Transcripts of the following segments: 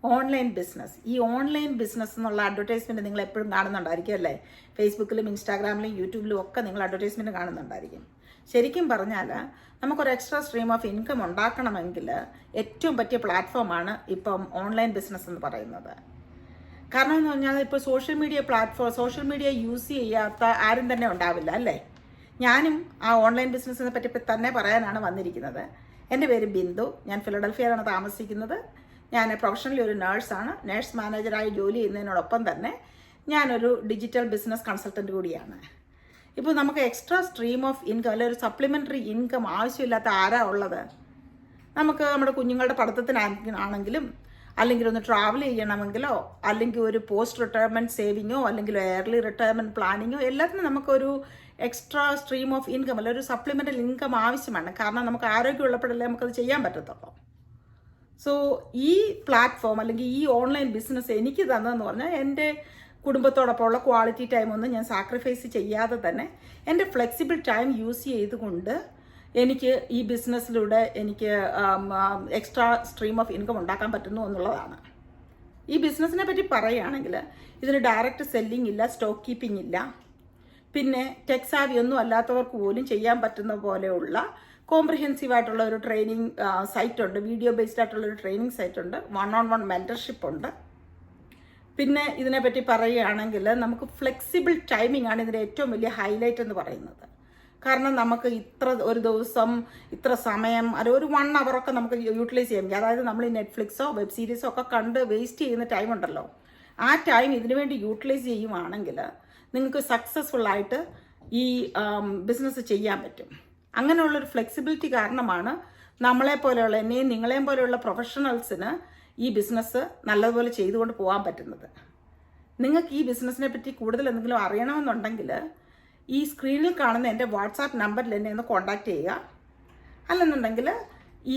Online business. ഈ online business എന്നുള്ള advertisement നിങ്ങൾ എപ്പോഴും കാണുന്നുണ്ടായിരിക്കും അല്ലേ? ഫേസ്ബുക്കിലും ഇൻസ്റ്റാഗ്രാമിലും യൂട്യൂബിലും ഒക്കെ നിങ്ങൾ അഡ്വർടൈസ്മെൻറ്റ് കാണുന്നുണ്ടായിരിക്കും. ശരിക്കും പറഞ്ഞാൽ നമുക്കൊരു എക്സ്ട്രാ സ്ട്രീം ഓഫ് ഇൻകം ഉണ്ടാക്കണമെങ്കിൽ ഏറ്റവും പറ്റിയ പ്ലാറ്റ്ഫോമാണ് ഇപ്പം ഓൺലൈൻ ബിസിനസ് എന്ന് പറയുന്നത്. കാരണം എന്ന് പറഞ്ഞാൽ ഇപ്പോൾ സോഷ്യൽ മീഡിയ യൂസ് ചെയ്യാത്ത ആരും തന്നെ ഉണ്ടാവില്ല അല്ലേ? ഞാനും ആ ഓൺലൈൻ ബിസിനസ്സിനെ പറ്റി തന്നെ പറയാനാണ് വന്നിരിക്കുന്നത്. എൻ്റെ പേര് ബിന്ദു. ഞാൻ ഫിലഡൽഫിയയിലാണ് താമസിക്കുന്നത്. ഞാൻ പ്രൊഫഷണലി ഒരു നേഴ്സാണ്. നേഴ്സ് മാനേജറായി ജോലി ചെയ്യുന്നതിനോടൊപ്പം തന്നെ ഞാനൊരു ഡിജിറ്റൽ ബിസിനസ് കൺസൾട്ടൻറ്റ് കൂടിയാണ്. ഇപ്പോൾ നമുക്ക് എക്സ്ട്രാ സ്ട്രീം ഓഫ് ഇൻകം അല്ലെങ്കിൽ ഒരു സപ്ലിമെൻ്ററി ഇൻകം ആവശ്യമില്ലാത്ത ആരാ ഉള്ളത്? നമുക്ക് നമ്മുടെ കുഞ്ഞുങ്ങളുടെ പഠിത്തത്തിനാണെങ്കിലും, അല്ലെങ്കിൽ ഒന്ന് ട്രാവൽ ചെയ്യണമെങ്കിലോ, അല്ലെങ്കിൽ ഒരു പോസ്റ്റ് റിട്ടയർമെൻറ്റ് സേവിങ്ങോ, അല്ലെങ്കിൽ ഏർലി റിട്ടയർമെൻറ്റ് പ്ലാനിങ്ങോ, എല്ലാത്തിനും നമുക്കൊരു എക്സ്ട്രാ സ്ട്രീം ഓഫ് ഇൻകം അല്ലെങ്കിൽ ഒരു സപ്ലിമെൻ്റൽ ഇൻകം ആവശ്യമാണ്. കാരണം നമുക്ക് ആരോഗ്യമുള്ളപ്പോഴല്ലേ നമുക്കത് ചെയ്യാൻ പറ്റത്തുള്ളൂ. സോ ഈ പ്ലാറ്റ്ഫോം അല്ലെങ്കിൽ ഈ ഓൺലൈൻ ബിസിനസ് എനിക്ക് തന്നതെന്ന് പറഞ്ഞാൽ എൻ്റെ കുടുംബത്തോടൊപ്പമുള്ള ക്വാളിറ്റി ടൈമൊന്നും ഞാൻ സാക്രിഫൈസ് ചെയ്യാതെ തന്നെ എൻ്റെ ഫ്ലെക്സിബിൾ ടൈം യൂസ് ചെയ്തുകൊണ്ട് എനിക്ക് ഈ ബിസിനസ്സിലൂടെ എനിക്ക് എക്സ്ട്രാ സ്ട്രീം ഓഫ് ഇൻകം ഉണ്ടാക്കാൻ പറ്റുന്നു എന്നുള്ളതാണ്. ഈ ബിസിനസ്സിനെ പറ്റി പറയുകയാണെങ്കിൽ ഇതിന് ഡയറക്റ്റ് സെല്ലിംഗ് ഇല്ല, സ്റ്റോക്ക് കീപ്പിംഗ് ഇല്ല, പിന്നെ ടെക് സാവി ഒന്നും അല്ലാത്തവർക്ക് പോലും ചെയ്യാൻ പറ്റുന്ന പോലെയുള്ള കോംപ്രിഹെൻസീവ് ആയിട്ടുള്ള ഒരു ട്രെയിനിങ് സൈറ്റ് ഉണ്ട്, വീഡിയോ ബേസ്ഡ് ആയിട്ടുള്ള ഒരു ട്രെയിനിങ് സൈറ്റ് ഉണ്ട്, 1-on-1 മെൻറ്റർഷിപ്പ് ഉണ്ട്. പിന്നെ ഇതിനെപ്പറ്റി പറയുകയാണെങ്കിൽ നമുക്ക് ഫ്ലെക്സിബിൾ ടൈമിംഗ് ആണ് ഇതിൻ്റെ ഏറ്റവും വലിയ ഹൈലൈറ്റ് എന്ന് പറയുന്നത്. കാരണം നമുക്ക് ഒരു ദിവസം ഇത്ര സമയം അത് ഒരു 1 hour നമുക്ക് യൂട്ടിലൈസ് ചെയ്യാൻ പറ്റും. അതായത് നമ്മൾ ഈ നെറ്റ്ഫ്ലിക്സോ വെബ് സീരീസോ ഒക്കെ കണ്ട് വേസ്റ്റ് ചെയ്യുന്ന ടൈം ഉണ്ടല്ലോ, ആ ടൈം ഇതിനു വേണ്ടി യൂട്ടിലൈസ് ചെയ്യുവാണെങ്കിൽ നിങ്ങൾക്ക് സക്സസ്ഫുള്ളായിട്ട് ഈ ബിസിനസ് ചെയ്യാൻ പറ്റും. അങ്ങനെയുള്ളൊരു ഫ്ലെക്സിബിലിറ്റി കാരണമാണ് നമ്മളെപ്പോലെയുള്ള എന്നെയും നിങ്ങളെയും പോലെയുള്ള പ്രൊഫഷണൽസിന് ഈ ബിസിനസ് നല്ലതുപോലെ ചെയ്തുകൊണ്ട് പോകാൻ പറ്റുന്നത്. നിങ്ങൾക്ക് ഈ ബിസിനസ്സിനെ പറ്റി കൂടുതൽ എന്തെങ്കിലും അറിയണമെന്നുണ്ടെങ്കിൽ ഈ സ്ക്രീനിൽ കാണുന്ന എൻ്റെ വാട്സാപ്പ് നമ്പറിൽ എന്നെ ഒന്ന് കോൺടാക്റ്റ് ചെയ്യുക. അല്ലെന്നുണ്ടെങ്കിൽ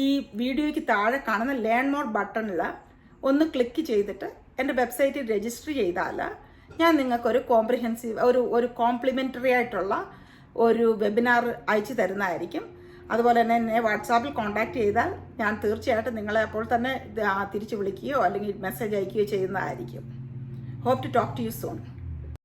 ഈ വീഡിയോയ്ക്ക് താഴെ കാണുന്ന ലേൺ മോർ ബട്ടണിൽ ഒന്ന് ക്ലിക്ക് ചെയ്തിട്ട് എൻ്റെ വെബ്സൈറ്റിൽ രജിസ്റ്റർ ചെയ്താൽ ഞാൻ നിങ്ങൾക്കൊരു ഒരു കോംപ്ലിമെൻ്ററി ആയിട്ടുള്ള ഒരു വെബിനാർ അയച്ചു തരുന്നതായിരിക്കും. അതുപോലെ തന്നെ എന്നെ വാട്സാപ്പിൽ കോൺടാക്റ്റ് ചെയ്താൽ ഞാൻ തീർച്ചയായിട്ടും നിങ്ങളെ അപ്പോൾ തന്നെ തിരിച്ച് വിളിക്കുകയോ അല്ലെങ്കിൽ മെസ്സേജ് അയക്കുകയോ ചെയ്യുന്നതായിരിക്കും. Hope to talk to you soon.